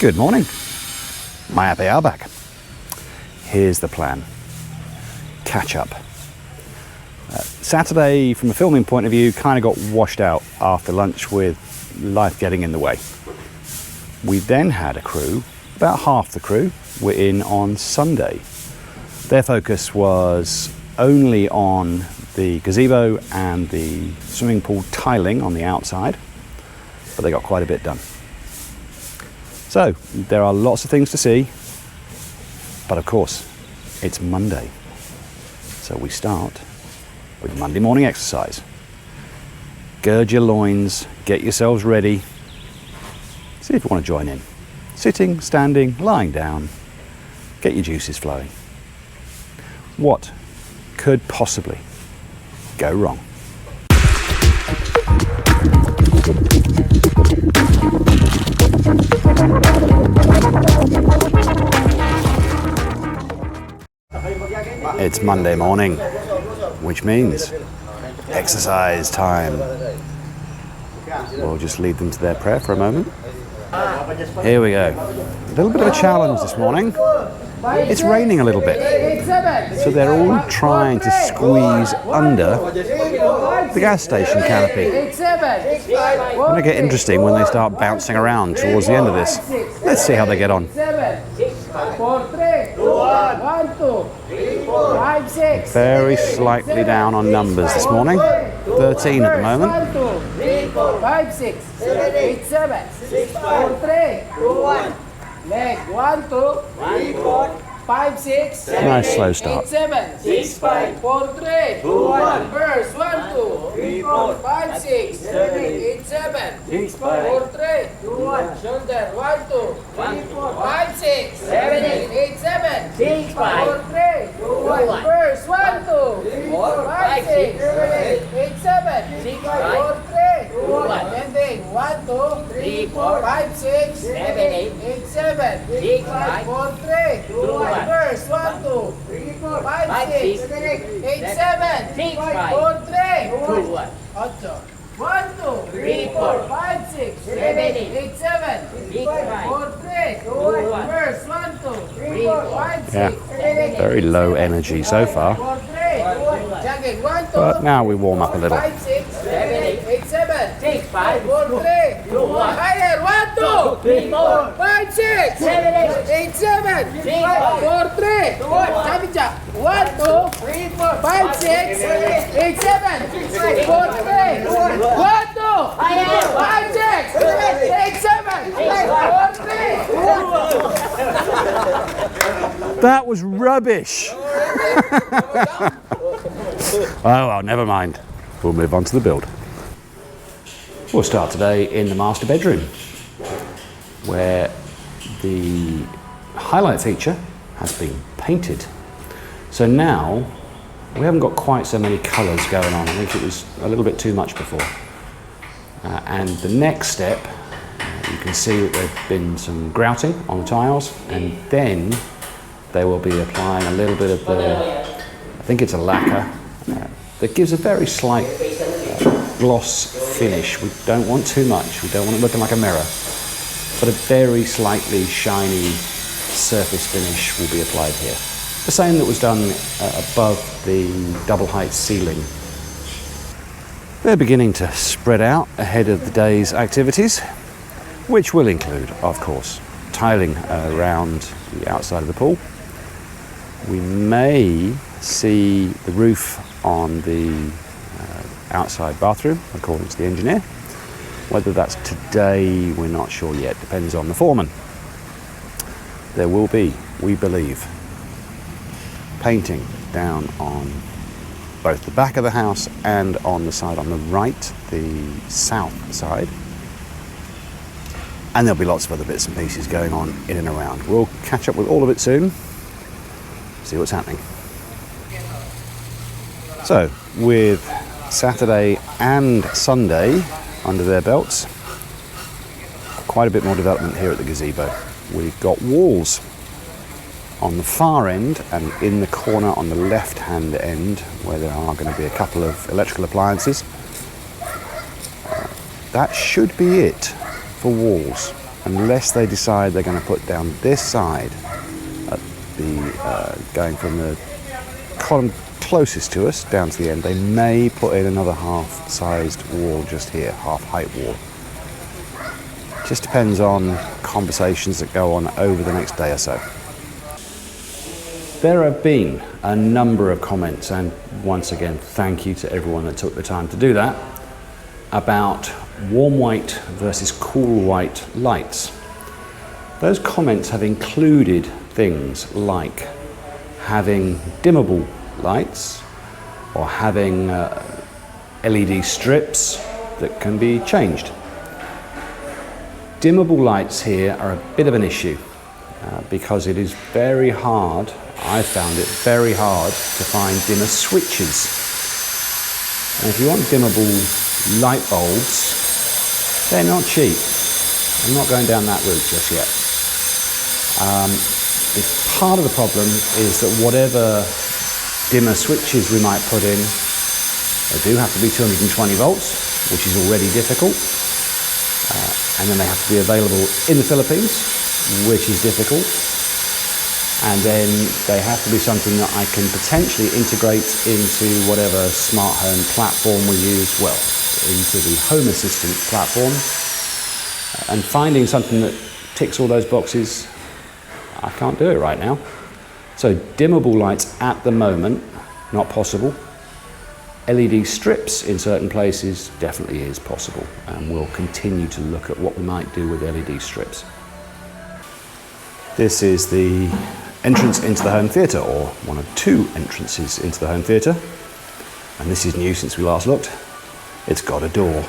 Good morning. My happy hour back. Here's the plan. Catch up. Saturday, from a filming point of view, kind of got washed out after lunch with life getting in the way. We then had a crew, about half the crew were in on Sunday. Their focus was only on the gazebo and the swimming pool tiling on the outside, but they got quite a bit done. So there are lots of things to see, but of course it's Monday. So we start with Monday morning exercise. Gird your loins, get yourselves ready. See if you want to join in. Sitting, standing, lying down, get your juices flowing. What could possibly go wrong? It's Monday morning, which means exercise time. We'll just lead them to their prayer for a moment. Here we go. A little bit of a challenge this morning. It's raining a little bit, so they're all trying to squeeze under the gas station canopy. It's going to get interesting when they start bouncing around towards the end of this. Let's see how they get on. Very slightly down on numbers this morning. 13 at the moment. 5, 6, 7, 8, 7, 6, 4, 3, 2, 1. Leg 1, 2, 3, 4, 5, 6, Nice slow start. 8, 7, 6, 5, 4, 3, 2, 1. Verse 1, 2, 3, 4, 5, 6, 7, 8, 7, 6, 4, 3, 2, 1. Shoulder 1, 2, 3, 4, 5, 6, 7, 8, 7, 6, 5, 4, 3, 2, 1. Verse 1, 2, 3, 4, 5, 6, 7, 8, 7, 6, 5, 4, 3, 2, 1. Ending 1, 2, 3, 4, 5, 6, 7, 8, 7, 6, 5, 4, 3, 2, 1. Verse 1, 2, 3, 4, 5, 6, 7, 8, 7, 6, 5, 4, 3, 2, 1. 1, 2, 3, 4, 5, 6, 7, 8, 7, 6, 5, 4, 3, 2, 1. Verse 1, 2, 3, 4, 5, 6, 7, 8, Very low energy so far, 4, 3, 2, 1. Jogging 1, 2, but now we warm up a little. 5, 6, 7, 8, 7, 6, 5, 4, 3, 2, 1. Higher 1, 2, 3, 4, 5, 6, 7, 8, 7, 6, 5, 4, 3, 2, 1. Sabi siya. 1, 2, 3, 4, 5, 6, 8, 7, 6, 5, 4, 3, 2, 1. 1, 2, 5, 6, 8, 7, 6, 5, 4, 3, 2, 1. That was rubbish. Oh well, never mind. We'll move on to the build. We'll start today in the master bedroom, where the highlight feature has been painted. So now we haven't got quite so many colours going on. I think it was a little bit too much before. And the next step, you can see that there's been some grouting on the tiles, and then they will be applying a little bit of the, I think it's a lacquer, that gives a very slight gloss finish. We don't want too much, we don't want it looking like a mirror, but a very slightly shiny surface finish will be applied here. The same that was done above the double height ceiling. They're beginning to spread out ahead of the day's activities, which will include, of course, tiling around the outside of the pool. We may see the roof on the outside bathroom, according to the engineer. Whether that's today, we're not sure yet. Depends on the foreman. There will be, we believe, painting down on both the back of the house and on the side on the right, the south side. And there'll be lots of other bits and pieces going on in and around. We'll catch up with all of it soon, see what's happening. So, with Saturday and Sunday under their belts, quite a bit more development here at the gazebo. We've got walls on the far end and in the corner on the left-hand end, where there are going to be a couple of electrical appliances. That should be it for walls. unless they decide they're going to put down this side, at the going from the column closest to us down to the end, they may put in another half-sized wall just here, half-height wall. Just depends on conversations that go on over the next day or so. There have been a number of comments, and once again, thank you to everyone that took the time to do that, about warm white versus cool white lights. Those comments have included things like having dimmable lights or having LED strips that can be changed. Dimmable lights here are a bit of an issue because it is very hard, I found it very hard to find dimmer switches. And if you want dimmable light bulbs, they're not cheap. I'm not going down that route just yet. Part of the problem is that whatever dimmer switches we might put in, they do have to be 220 volts, which is already difficult. And then they have to be available in the Philippines, which is difficult. And then they have to be something that I can potentially integrate into whatever smart home platform we use, well, into the Home Assistant platform. And finding something that ticks all those boxes, I can't do it right now. So dimmable lights at the moment, not possible. LED strips in certain places definitely is possible, and we'll continue to look at what we might do with LED strips. This is the entrance into the home theatre, or one of two entrances into the home theatre, and this is new since we last looked. It's got a door,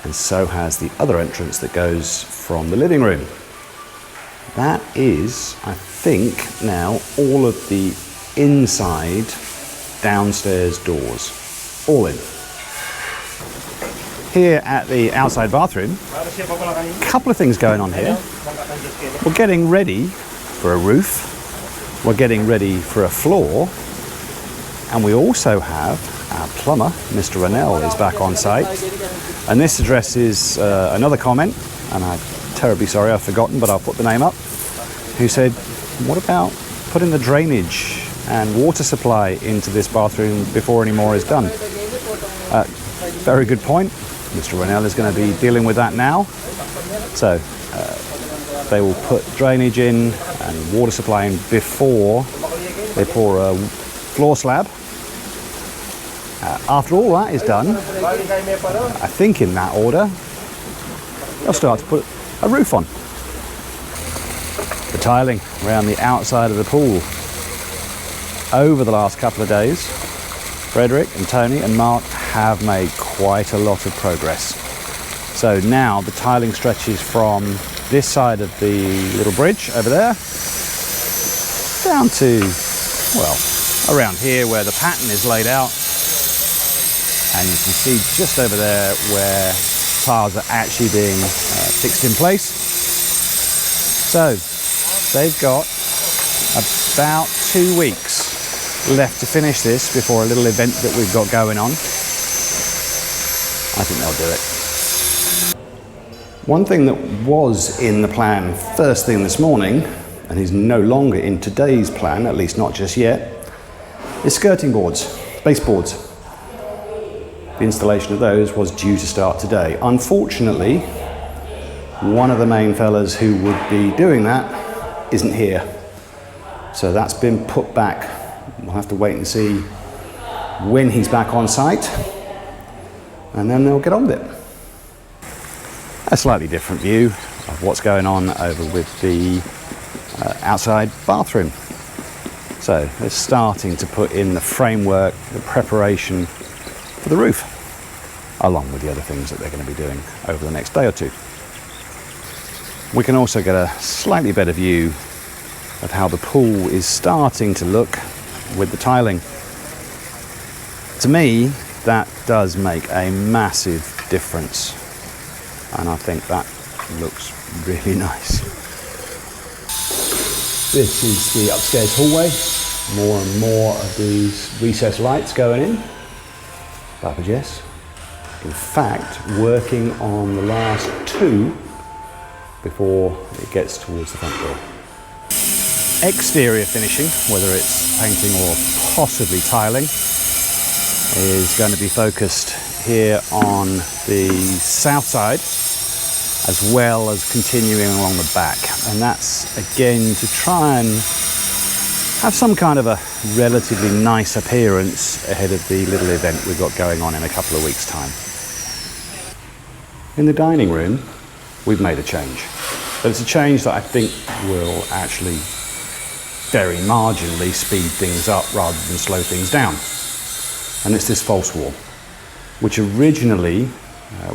and so has the other entrance that goes from the living room. That is, I think, now all of the inside downstairs doors, all in. Here at the outside bathroom, a couple of things going on here. We're getting ready for a roof, we're getting ready for a floor, and we also have our plumber, Mr. Ronel, is back on site. And this addresses another comment, and I'm terribly sorry I've forgotten, but I'll put the name up, who said, what about putting the drainage and water supply into this bathroom before any more is done? Very good point. Mr. Ronel is going to be dealing with that now. So they will put drainage in and water supply in before they pour a floor slab. After all that is done, I think in that order, they'll start to put a roof on. The tiling around the outside of the pool. Over the last couple of days, Frederick and Tony and Mark have made quite a lot of progress. So now the tiling stretches from this side of the little bridge over there down to, well, around here where the pattern is laid out. And you can see just over there where tiles are actually being fixed in place. So they've got about 2 weeks left to finish this before a little event that we've got going on. I think they'll do it. One thing that was in the plan first thing this morning, and is no longer in today's plan, at least not just yet, is skirting boards, baseboards. The installation of those was due to start today. Unfortunately, one of the main fellas who would be doing that isn't here. So that's been put back. We'll have to wait and see when he's back on site, and then they'll get on with it. A slightly different view of what's going on over with the outside bathroom. So they're starting to put in the framework, the preparation for the roof, along with the other things that they're going to be doing over the next day or two. We can also get a slightly better view of how the pool is starting to look with the tiling. To me, that does make a massive difference, and I think that looks really nice. This is the upstairs hallway. More and more of these recessed lights going in. Papa Jess, in fact, working on the last two before it gets towards the front door. Exterior finishing, whether it's painting or possibly tiling, is going to be focused here on the south side, as well as continuing along the back. And that's again to try and have some kind of a relatively nice appearance ahead of the little event we've got going on in a couple of weeks' time. In the dining room, we've made a change. But it's a change that I think will actually very marginally speed things up rather than slow things down. And it's this false wall, which originally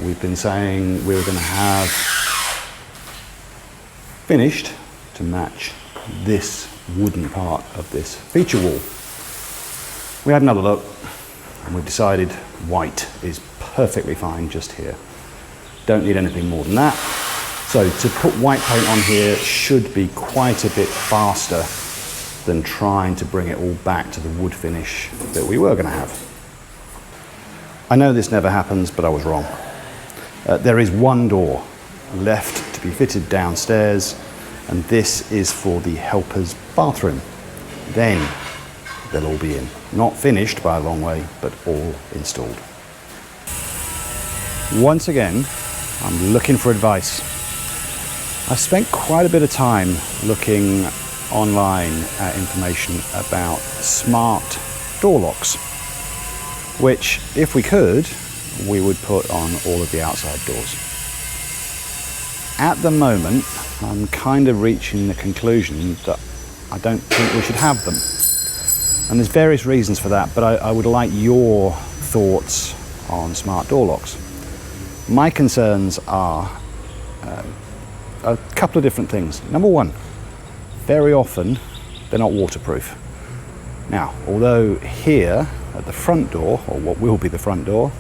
we've been saying we were going to have finished to match this wooden part of this feature wall. We had another look and we've decided white is perfectly fine just here. Don't need anything more than that. So to put white paint on here should be quite a bit faster than trying to bring it all back to the wood finish that we were going to have. I know this never happens, but I was wrong. There is one door left to be fitted downstairs, and this is for the helper's bathroom. Then they'll all be in. Not finished by a long way, but all installed. Once again, I'm looking for advice. I've spent quite a bit of time looking online at information about smart door locks, which, if we could, we would put on all of the outside doors. At the moment, I'm kind of reaching the conclusion that I don't think we should have them. And there's various reasons for that, but I would like your thoughts on smart door locks. My concerns are a couple of different things. Number one, very often they're not waterproof. Now, although here at the front door, or what will be the front door,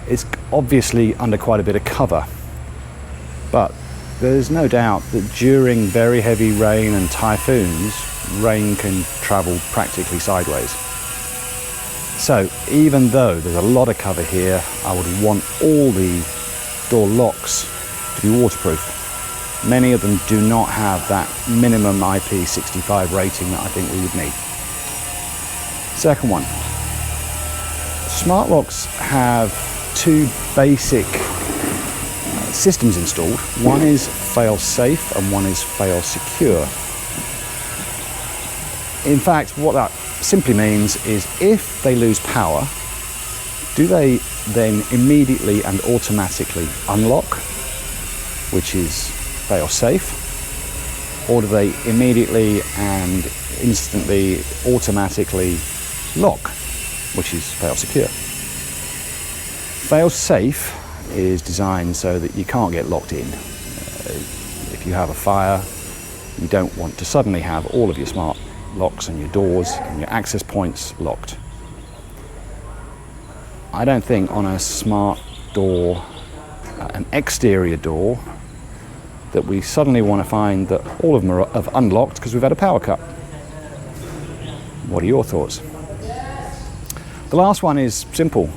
it's obviously under quite a bit of cover, but there's no doubt that during very heavy rain and typhoons, rain can travel practically sideways. So even though there's a lot of cover here, I would want all the door locks to be waterproof. Many of them do not have that minimum IP65 rating that I think we would need. Second one, smart locks have two basic systems installed. One is fail-safe and one is fail-secure. In fact, what that simply means is if they lose power, do they then immediately and automatically unlock, which is fail-safe, or do they immediately and instantly automatically lock, which is fail-secure? Fail-safe is designed so that you can't get locked in. If you have a fire, you don't want to suddenly have all of your smart locks and your doors and your access points locked. I don't think on a smart door, an exterior door, that we suddenly want to find that all of them are unlocked because we've had a power cut. What are your thoughts? The last one is simple.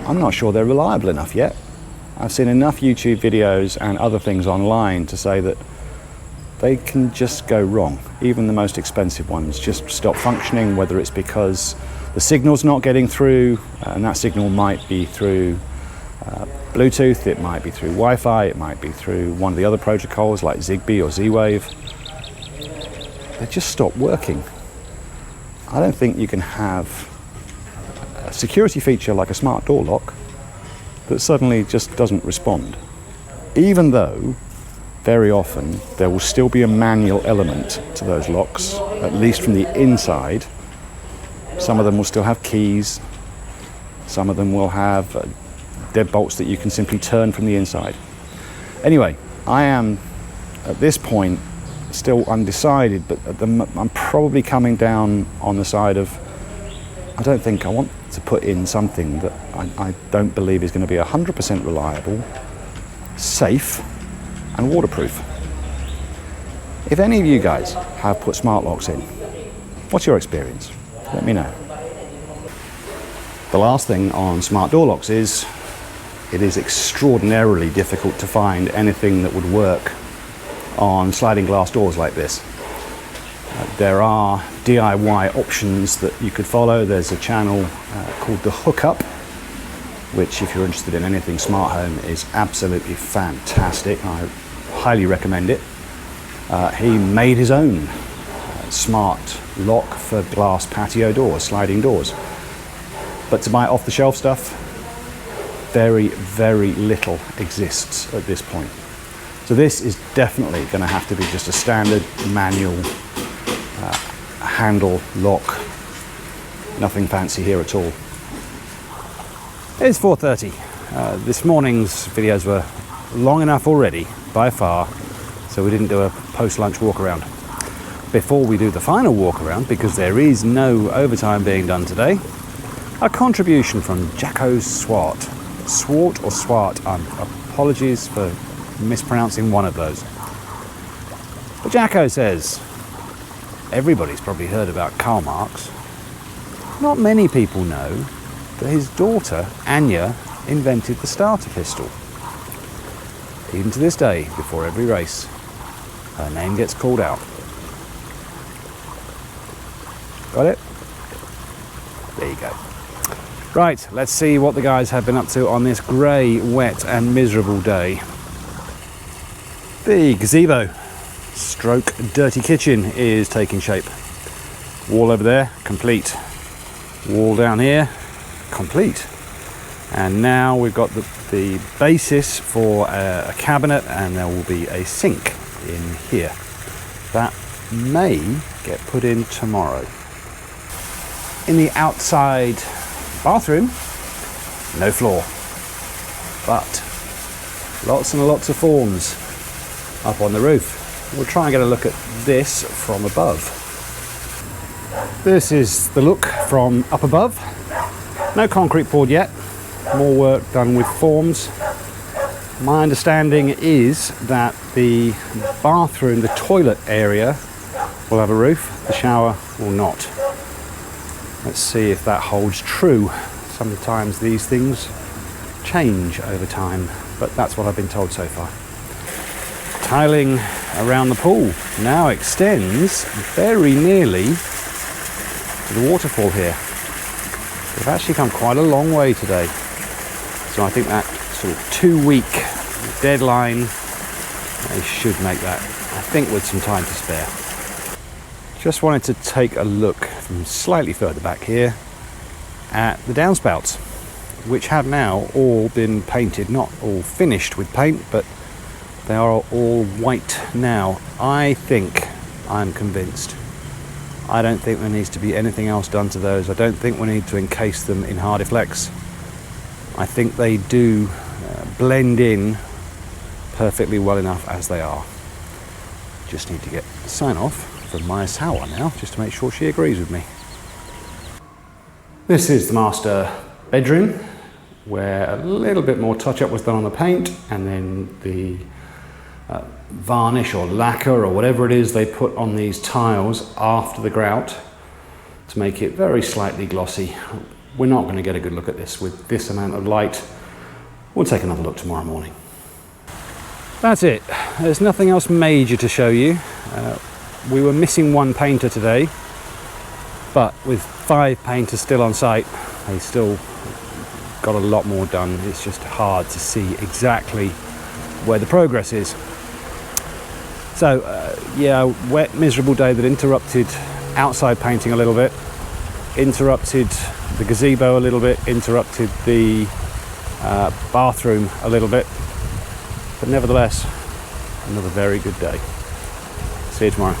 I'm not sure they're reliable enough yet. I've seen enough YouTube videos and other things online to say that they can just go wrong. Even the most expensive ones just stop functioning, whether it's because the signal's not getting through, and that signal might be through Bluetooth, it might be through Wi-Fi, it might be through one of the other protocols like Zigbee or Z-Wave. They just stop working. I don't think you can have a security feature like a smart door lock that suddenly just doesn't respond, even though very often there will still be a manual element to those locks, at least from the inside. Some of them will still have keys, some of them will have deadbolts that you can simply turn from the inside. Anyway, I am at this point still undecided, but I'm probably coming down on the side of I don't think I want to put in something that I don't believe is going to be 100% reliable, safe and waterproof. If any of you guys have put smart locks in, what's your experience? Let me know. The last thing on smart door locks is it is extraordinarily difficult to find anything that would work on sliding glass doors like this. There are DIY options that you could follow. There's a channel called The Hookup, which, if you're interested in anything smart home, is absolutely fantastic. I highly recommend it. He made his own smart lock for glass patio doors, sliding doors. But to buy off-the-shelf stuff, very, very little exists at this point. So this is definitely going to have to be just a standard manual handle lock. Nothing fancy here at all. It's 4:30. This morning's videos were long enough already, by far, so we didn't do a post-lunch walk around. Before we do the final walk around, because there is no overtime being done today, a contribution from Jacko Swart. Swart or Swart? Apologies for mispronouncing one of those. But Jacko says, everybody's probably heard about Karl Marx. Not many people know that his daughter, Anya, invented the starter pistol. Even to this day, before every race, her name gets called out. Got it? There you go. Right, let's see what the guys have been up to on this grey, wet and miserable day. The gazebo stroke dirty kitchen is taking shape. Wall over there, complete. Wall down here, complete. And now we've got the basis for a cabinet, and there will be a sink in here. That may get put in tomorrow. In the outside bathroom, no floor, but lots and lots of forms up on the roof. We'll try and get a look at this from above. This is the look from up above. No concrete poured yet, more work done with forms. My understanding is that the bathroom, the toilet area, will have a roof, the shower will not. Let's see if that holds true. Sometimes these things change over time, but that's what I've been told so far. Tiling around the pool now extends very nearly to the waterfall here. We've actually come quite a long way today. So I think that sort of 2-week deadline, they should make that, I think, with some time to spare. Just wanted to take a look from slightly further back here at the downspouts, which have now all been painted, not all finished with paint, but they are all white now. I'm convinced. I don't think there needs to be anything else done to those. I don't think we need to encase them in Hardiflex. I think they do blend in perfectly well enough as they are. Just need to get sign off from my Sawa now, just to make sure she agrees with me. This is the master bedroom, where a little bit more touch-up was done on the paint, and then the varnish or lacquer or whatever it is they put on these tiles after the grout to make it very slightly glossy. We're not going to get a good look at this with this amount of light. We'll take another look tomorrow morning. That's it. There's nothing else major to show you. We were missing one painter today, but with 5 painters still on site, they still got a lot more done. It's just hard to see exactly where the progress is. So yeah, wet, miserable day that interrupted outside painting a little bit, interrupted the gazebo a little bit, interrupted the bathroom a little bit, but nevertheless, another very good day. See you tomorrow.